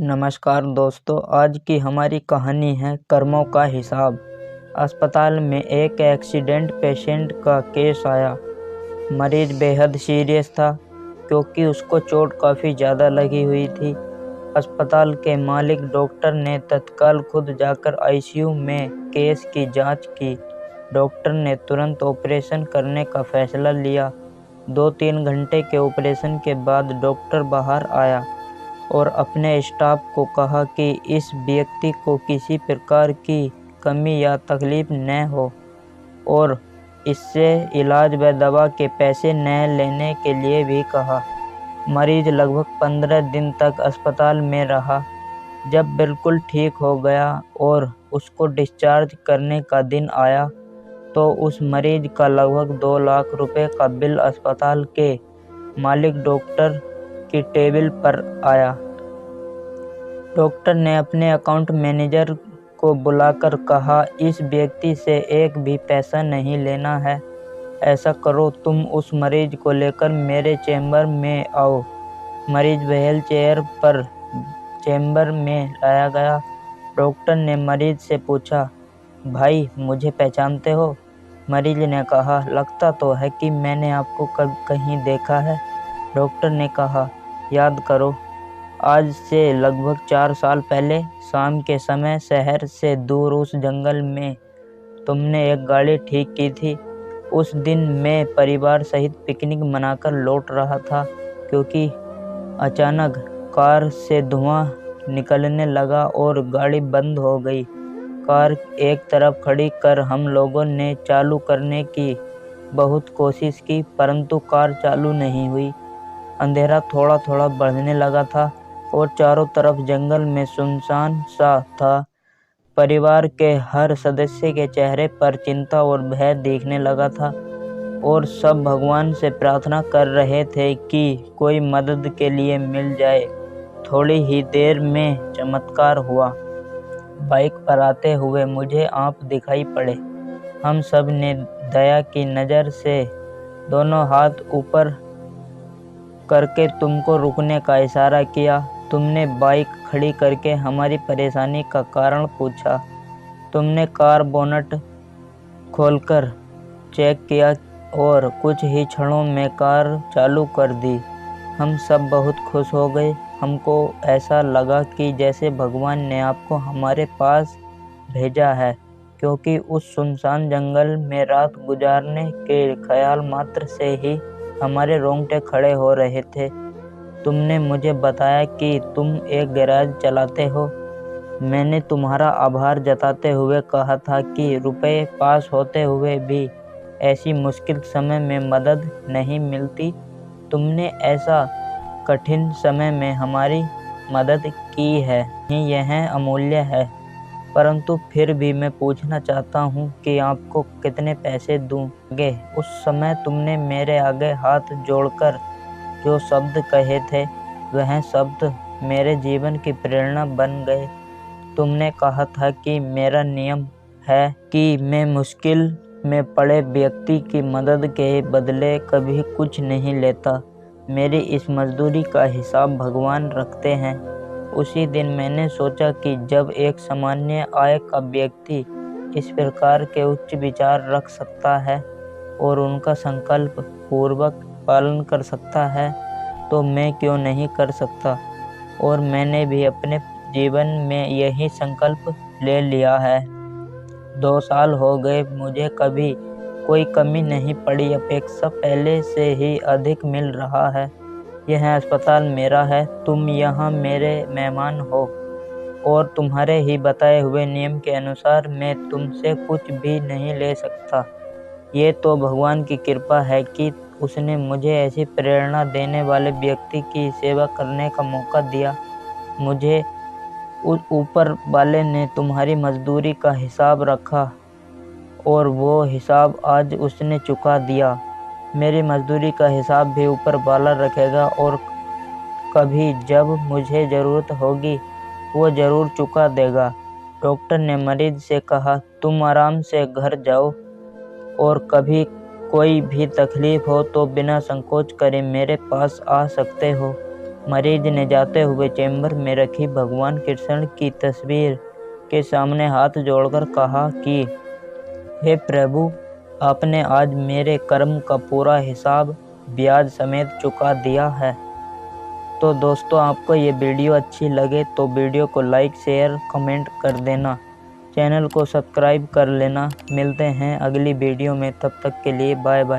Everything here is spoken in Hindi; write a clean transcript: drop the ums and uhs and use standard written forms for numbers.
नमस्कार दोस्तों, आज की हमारी कहानी है कर्मों का हिसाब। अस्पताल में एक एक्सीडेंट पेशेंट का केस आया। मरीज बेहद सीरियस था क्योंकि उसको चोट काफ़ी ज़्यादा लगी हुई थी। अस्पताल के मालिक डॉक्टर ने तत्काल खुद जाकर आईसीयू में केस की जांच की। डॉक्टर ने तुरंत ऑपरेशन करने का फैसला लिया। 2-3 घंटे के ऑपरेशन के बाद डॉक्टर बाहर आया और अपने स्टाफ को कहा कि इस व्यक्ति को किसी प्रकार की कमी या तकलीफ न हो और इससे इलाज व दवा के पैसे न लेने के लिए भी कहा। मरीज लगभग 15 दिन तक अस्पताल में रहा। जब बिल्कुल ठीक हो गया और उसको डिस्चार्ज करने का दिन आया तो उस मरीज का लगभग 2 लाख रुपए का बिल अस्पताल के मालिक डॉक्टर की टेबल पर आया। डॉक्टर ने अपने अकाउंट मैनेजर को बुलाकर कहा, इस व्यक्ति से एक भी पैसा नहीं लेना है। ऐसा करो, तुम उस मरीज को लेकर मेरे चैम्बर में आओ। मरीज व्हील चेयर पर चैम्बर में लाया गया। डॉक्टर ने मरीज से पूछा, भाई मुझे पहचानते हो? मरीज ने कहा, लगता तो है कि मैंने आपको कब कहीं देखा है। डॉक्टर ने कहा, याद करो, आज से लगभग 4 साल पहले शाम के समय शहर से दूर उस जंगल में तुमने एक गाड़ी ठीक की थी। उस दिन मैं परिवार सहित पिकनिक मनाकर लौट रहा था क्योंकि अचानक कार से धुआं निकलने लगा और गाड़ी बंद हो गई। कार एक तरफ खड़ी कर हम लोगों ने चालू करने की बहुत कोशिश की, परंतु कार चालू नहीं हुई। अंधेरा थोड़ा थोड़ा बढ़ने लगा था और चारों तरफ जंगल में सुनसान सा था। परिवार के हर सदस्य के चेहरे पर चिंता और भय दिखने लगा था और सब भगवान से प्रार्थना कर रहे थे कि कोई मदद के लिए मिल जाए। थोड़ी ही देर में चमत्कार हुआ। बाइक पर आते हुए मुझे आप दिखाई पड़े। हम सब ने दया की नज़र से दोनों हाथ ऊपर करके तुमको रुकने का इशारा किया। तुमने बाइक खड़ी करके हमारी परेशानी का कारण पूछा। तुमने कार बोनट खोलकर चेक किया और कुछ ही क्षणों में कार चालू कर दी। हम सब बहुत खुश हो गए। हमको ऐसा लगा कि जैसे भगवान ने आपको हमारे पास भेजा है, क्योंकि उस सुनसान जंगल में रात गुजारने के ख्याल मात्र से ही हमारे रोंगटे खड़े हो रहे थे। तुमने मुझे बताया कि तुम एक गैराज चलाते हो। मैंने तुम्हारा आभार जताते हुए कहा था कि रुपए पास होते हुए भी ऐसी मुश्किल समय में मदद नहीं मिलती। तुमने ऐसा कठिन समय में हमारी मदद की है, यह अमूल्य है। परंतु फिर भी मैं पूछना चाहता हूँ कि आपको कितने पैसे दूंगे? उस समय तुमने मेरे आगे हाथ जोड़कर जो शब्द कहे थे, वह शब्द मेरे जीवन की प्रेरणा बन गए। तुमने कहा था कि मेरा नियम है कि मैं मुश्किल में पड़े व्यक्ति की मदद के बदले कभी कुछ नहीं लेता। मेरी इस मजदूरी का हिसाब भगवान रखते हैं। उसी दिन मैंने सोचा कि जब एक सामान्य आय का व्यक्ति इस प्रकार के उच्च विचार रख सकता है और उनका संकल्प पूर्वक पालन कर सकता है, तो मैं क्यों नहीं कर सकता। और मैंने भी अपने जीवन में यही संकल्प ले लिया है। 2 साल हो गए, मुझे कभी कोई कमी नहीं पड़ी। अपेक्षा पहले से ही अधिक मिल रहा है। यह अस्पताल मेरा है, तुम यहाँ मेरे मेहमान हो और तुम्हारे ही बताए हुए नियम के अनुसार मैं तुमसे कुछ भी नहीं ले सकता। ये तो भगवान की कृपा है कि उसने मुझे ऐसी प्रेरणा देने वाले व्यक्ति की सेवा करने का मौका दिया। मुझे उस ऊपर वाले ने तुम्हारी मजदूरी का हिसाब रखा और वो हिसाब आज उसने चुका दिया। मेरी मजदूरी का हिसाब भी ऊपर वाला रखेगा और कभी जब मुझे ज़रूरत होगी वो ज़रूर चुका देगा। डॉक्टर ने मरीज से कहा, तुम आराम से घर जाओ और कभी कोई भी तकलीफ हो तो बिना संकोच करे मेरे पास आ सकते हो। मरीज ने जाते हुए चैम्बर में रखी भगवान कृष्ण की तस्वीर के सामने हाथ जोड़कर कहा कि हे प्रभु, आपने आज मेरे कर्म का पूरा हिसाब ब्याज समेत चुका दिया है। तो दोस्तों, आपको ये वीडियो अच्छी लगे तो वीडियो को लाइक, शेयर, कमेंट कर देना। चैनल को सब्सक्राइब कर लेना। मिलते हैं अगली वीडियो में, तब तक के लिए बाय बाय।